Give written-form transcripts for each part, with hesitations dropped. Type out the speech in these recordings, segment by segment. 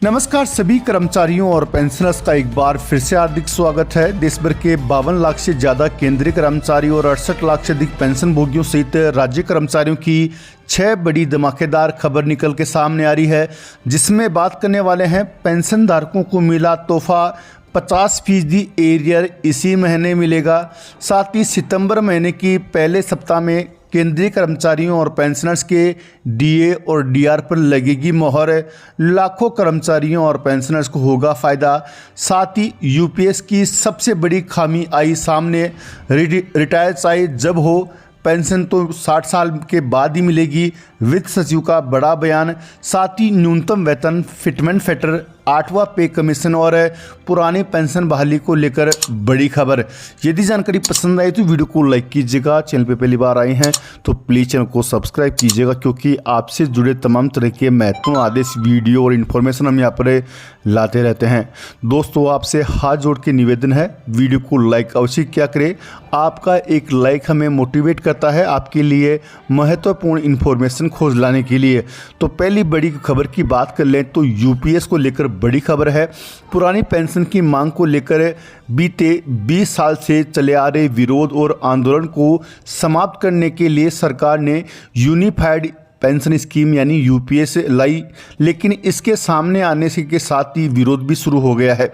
नमस्कार सभी कर्मचारियों और पेंशनर्स का एक बार फिर से हार्दिक स्वागत है। देश भर के 52 लाख से ज़्यादा केंद्रीय कर्मचारी और 68 लाख से अधिक पेंशन भोगियों सहित राज्य कर्मचारियों की 6 बड़ी धमाकेदार खबर निकल के सामने आ रही है, जिसमें बात करने वाले हैं पेंशन धारकों को मिला तोहफा 50% एरियर इसी महीने मिलेगा। साथ ही सितंबर महीने की पहले सप्ताह में केंद्रीय कर्मचारियों और पेंशनर्स के डीए और डीआर पर लगेगी मोहर। लाखों कर्मचारियों और पेंशनर्स को होगा फ़ायदा। साथ ही यूपीएस की सबसे बड़ी खामी आई सामने, रिटायर्स आए जब हो पेंशन तो 60 साल के बाद ही मिलेगी। वित्त सचिव का बड़ा बयान। साथ ही न्यूनतम वेतन, फिटमेंट फैक्टर, 8वां पे कमीशन और पुरानी पेंशन बहाली को लेकर बड़ी खबर। यदि जानकारी पसंद आई तो वीडियो को लाइक कीजिएगा। चैनल पे पहली बार आए हैं तो प्लीज़ चैनल को सब्सक्राइब कीजिएगा, क्योंकि आपसे जुड़े तमाम तरह के महत्वपूर्ण आदेश, वीडियो और इन्फॉर्मेशन हम यहाँ पर लाते रहते हैं। दोस्तों, आपसे हाथ जोड़ के निवेदन है, वीडियो को लाइक अवश्य क्या करें। आपका एक लाइक हमें मोटिवेट करता है आपके लिए महत्वपूर्ण इन्फॉर्मेशन खोज लाने के लिए। तो पहली बड़ी खबर की बात कर लें तो यूपीएस को लेकर बड़ी खबर है। पुरानी पेंशन की मांग को लेकर बीते 20 साल से चले आ रहे विरोध और आंदोलन को समाप्त करने के लिए सरकार ने यूनिफाइड पेंशन स्कीम यानी यूपीएस लाई, लेकिन इसके सामने आने से के साथ ही विरोध भी शुरू हो गया है।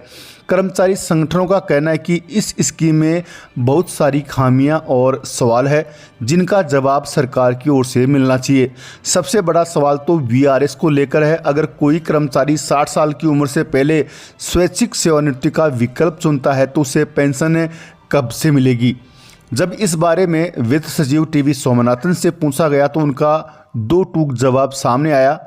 कर्मचारी संगठनों का कहना है कि इस स्कीम में बहुत सारी खामियां और सवाल है, जिनका जवाब सरकार की ओर से मिलना चाहिए। सबसे बड़ा सवाल तो वीआरएस को लेकर है। अगर कोई कर्मचारी 60 साल की उम्र से पहले स्वैच्छिक सेवानिवृत्ति का विकल्प चुनता है तो उसे पेंशन कब से मिलेगी। जब इस बारे में वित्त सचिव टीवी सोमनाथन से पूछा गया तो उनका दो टूक जवाब सामने आया।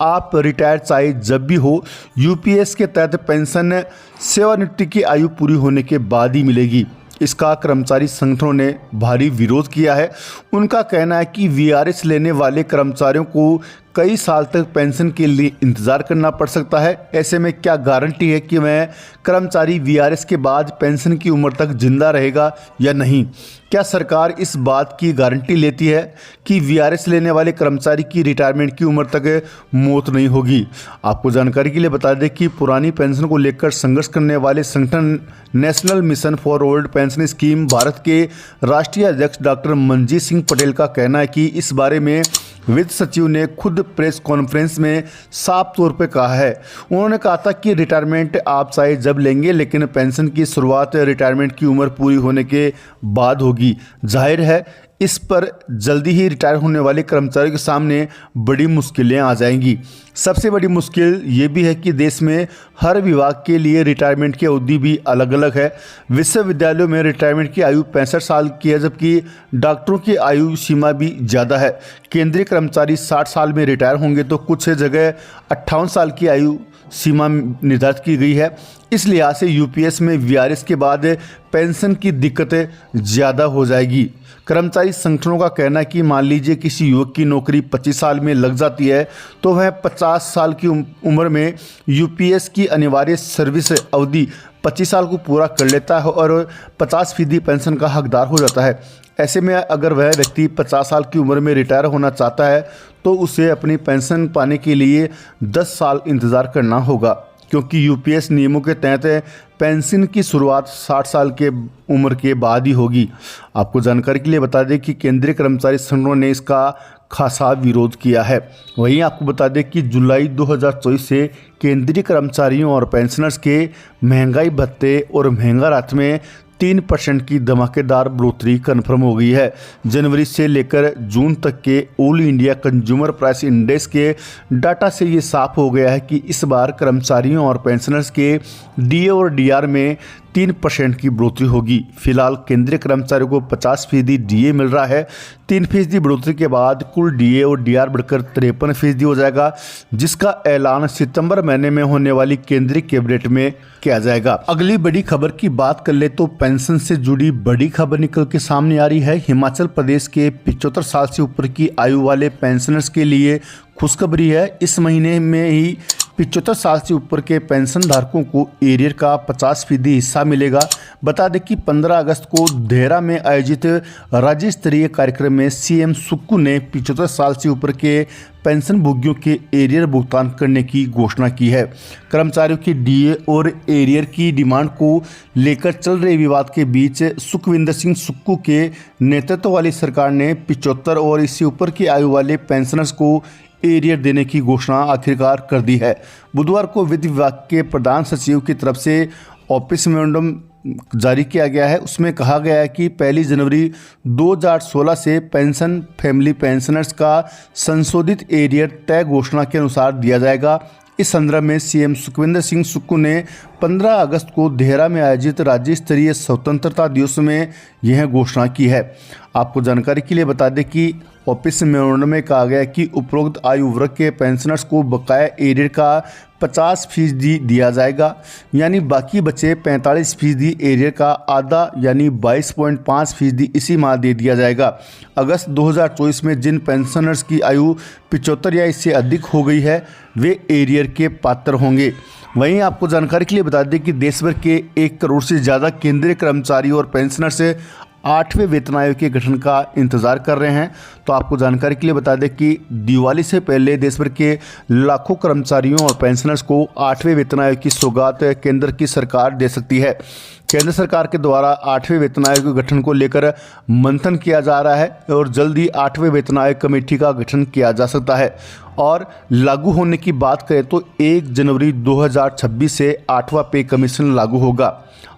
आप रिटायर चाहे जब भी हो, यूपीएस के तहत पेंशन सेवानिवृत्ति की आयु पूरी होने के बाद ही मिलेगी। इसका कर्मचारी संगठनों ने भारी विरोध किया है। उनका कहना है कि वीआरएस लेने वाले कर्मचारियों को कई साल तक पेंशन के लिए इंतज़ार करना पड़ सकता है। ऐसे में क्या गारंटी है कि वह कर्मचारी वीआरएस के बाद पेंशन की उम्र तक जिंदा रहेगा या नहीं? क्या सरकार इस बात की गारंटी लेती है कि वीआरएस लेने वाले कर्मचारी की रिटायरमेंट की उम्र तक मौत नहीं होगी? आपको जानकारी के लिए बता दें कि पुरानी पेंशन को लेकर संघर्ष करने वाले संगठन national mission for old pension scheme Bharat के राष्ट्रीय अध्यक्ष डॉक्टर मनजीत सिंह पटेल का कहना है कि इस बारे में वित्त सचिव ने खुद प्रेस कॉन्फ्रेंस में साफ तौर पर कहा है। उन्होंने कहा था कि रिटायरमेंट आप चाहे जब लेंगे, लेकिन पेंशन की शुरुआत रिटायरमेंट की उम्र पूरी होने के बाद होगी। जाहिर है इस पर जल्दी ही रिटायर होने वाले कर्मचारियों के सामने बड़ी मुश्किलें आ जाएंगी। सबसे बड़ी मुश्किल ये भी है कि देश में हर विभाग के लिए रिटायरमेंट की अवधि भी अलग अलग है। विश्वविद्यालयों में रिटायरमेंट की आयु 65 साल की है, जबकि डॉक्टरों की आयु सीमा भी ज़्यादा है। केंद्रीय कर्मचारी 60 साल में रिटायर होंगे तो कुछ जगह 58 साल की आयु सीमा निर्धारित की गई है। इस लिहाज से यूपीएस में वीआरएस के बाद पेंशन की दिक्कतें ज़्यादा हो जाएगी। कर्मचारी संगठनों का कहना है कि मान लीजिए किसी युवक की नौकरी 25 साल में लग जाती है तो वह 50 साल की उम्र में यूपीएस की अनिवार्य सर्विस अवधि 25 साल को पूरा कर लेता है और 50% पेंशन का हकदार हो जाता है। ऐसे में अगर वह व्यक्ति 50 साल की उम्र में रिटायर होना चाहता है तो उसे अपनी पेंशन पाने के लिए 10 साल इंतज़ार करना होगा, क्योंकि यूपीएस नियमों के तहत पेंशन की शुरुआत 60 साल के उम्र के बाद ही होगी। आपको जानकारी के लिए बता दें कि केंद्रीय कर्मचारी संगठनों ने इसका खासा विरोध किया है। वहीं आपको बता दें कि जुलाई 2024 से केंद्रीय कर्मचारियों और पेंशनर्स के महंगाई भत्ते और महंगा राहत में 3% की धमाकेदार बढ़ोतरी कन्फर्म हो गई है। जनवरी से लेकर जून तक के all India consumer price index के डाटा से ये साफ हो गया है कि इस बार कर्मचारियों और पेंशनर्स के डीए और डीआर में 3% की बढ़ोतरी होगी। फिलहाल केंद्रीय कर्मचारियों को 50% डीए मिल रहा है। 3% बढ़ोतरी के बाद कुल डीए और डीआर बढ़कर 53% हो जाएगा, जिसका ऐलान सितंबर महीने में होने वाली केंद्रीय कैबिनेट में किया जाएगा। अगली बड़ी खबर की बात कर ले तो पेंशन से जुड़ी बड़ी खबर निकल के सामने आ रही है। हिमाचल प्रदेश के 75 साल से ऊपर की आयु वाले पेंशनर्स के लिए खुशखबरी है। इस महीने में ही 75 साल से ऊपर के पेंशन धारकों को एरियर का 50% हिस्सा मिलेगा। बता दें कि 15 अगस्त को देहरा में आयोजित राज्य स्तरीय कार्यक्रम में सीएम सुक्कू ने 75 साल से ऊपर के पेंशन भोगियों के एरियर भुगतान करने की घोषणा की है। कर्मचारियों की डीए और एरियर की डिमांड को लेकर चल रहे विवाद के बीच सुखविंदर सिंह सुक्कू के नेतृत्व वाली सरकार ने 75 और इससे ऊपर की आयु वाले पेंशनर्स को एरियर देने की घोषणा आखिरकार कर दी है। बुधवार को वित्त विभाग के प्रधान सचिव की तरफ से ऑफिस मेमोरेंडम जारी किया गया है। उसमें कहा गया है कि 1 जनवरी 2016 से पेंशन फैमिली पेंशनर्स का संशोधित एरियर तय घोषणा के अनुसार दिया जाएगा। इस संदर्भ में सीएम सुखविंदर सिंह सुक्कू ने 15 अगस्त को देहरा में आयोजित राज्य स्तरीय स्वतंत्रता दिवस में यह घोषणा की है। आपको जानकारी के लिए बता दें कि ऑफिस मेमोरेंडम में कहा गया है कि उपरोक्त आयु वर्ग के पेंशनर्स को बकाया एरियर का 50% दिया जाएगा, यानी बाकी बचे 45% एरियर का आधा यानी 22.5% इसी माह दे दिया जाएगा। अगस्त 2024 में जिन पेंशनर्स की आयु 75 या इससे अधिक हो गई है वे एरियर के पात्र होंगे। वहीं आपको जानकारी के लिए बता दें कि देश भर के 1 करोड़ से ज़्यादा केंद्रीय कर्मचारी और पेंशनर्स 8वें वेतन आयोग के गठन का इंतजार कर रहे हैं। तो आपको जानकारी के लिए बता दें कि दिवाली से पहले देश भर के लाखों कर्मचारियों और पेंशनर्स को 8वें वेतन आयोग की सौगात केंद्र की सरकार दे सकती है। केंद्र सरकार के द्वारा 8वें वेतन आयोग के गठन को लेकर मंथन किया जा रहा है और जल्द ही 8वें वेतन आयोग कमेटी का गठन किया जा सकता है। और लागू होने की बात करें तो 1 जनवरी 2026 से 8वां पे कमीशन लागू होगा।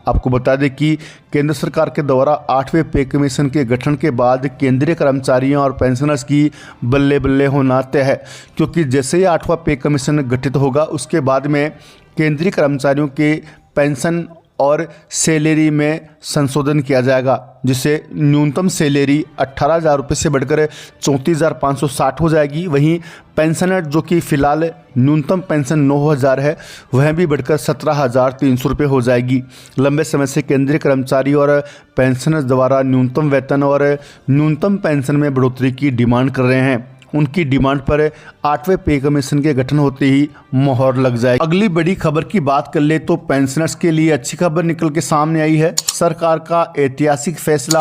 आपको बता दें कि केंद्र सरकार के द्वारा 8वें पे कमीशन के गठन के बाद केंद्रीय कर्मचारियों और पेंशनर्स की बल्ले बल्ले होना तय है, क्योंकि जैसे ही 8वां पे कमीशन गठित होगा उसके बाद में केंद्रीय कर्मचारियों के पेंशन और सैलरी में संशोधन किया जाएगा, जिससे न्यूनतम सैलरी 18,000 रुपये से बढ़कर 34,560 हो जाएगी। वहीं पेंशनर जो कि फ़िलहाल न्यूनतम पेंशन 9,000 है वह भी बढ़कर 17,300 रुपये हो जाएगी। लंबे समय से केंद्रीय कर्मचारी और पेंशनर्स द्वारा न्यूनतम वेतन और न्यूनतम पेंशन में बढ़ोतरी की डिमांड कर रहे हैं। उनकी डिमांड पर 8वें पे कमीशन के गठन होते ही मोहर लग जाएगी। अगली बड़ी खबर की बात कर ले तो पेंशनर्स के लिए अच्छी खबर निकल के सामने आई है। सरकार का ऐतिहासिक फैसला,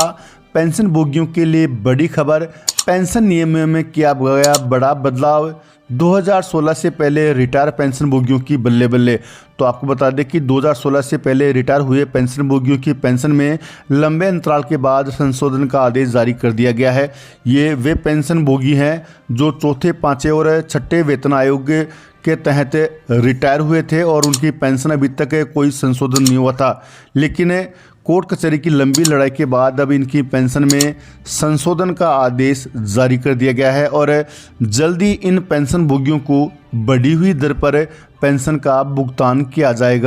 पेंशन भोगियों के लिए बड़ी खबर। पेंशन नियमों में किया गया बड़ा बदलाव। 2016 से पहले रिटायर पेंशन भोगियों की बल्ले बल्ले। तो आपको बता दें कि 2016 से पहले रिटायर हुए पेंशन भोगियों की पेंशन में लंबे अंतराल के बाद संशोधन का आदेश जारी कर दिया गया है। ये वे पेंशन भोगी हैं जो चौथे, 5वें और 6ठे वेतन आयोग के तहत रिटायर हुए थे और उनकी पेंशन अभी तक कोई संशोधन नहीं हुआ था, लेकिन कोर्ट कचहरी की लंबी लड़ाई के बाद अब इनकी पेंशन में संशोधन का आदेश जारी कर दिया गया है और जल्दी इन पेंशन भोगियों को बढ़ी हुई दर पर पेंशन का भुगतान किया जाएगा।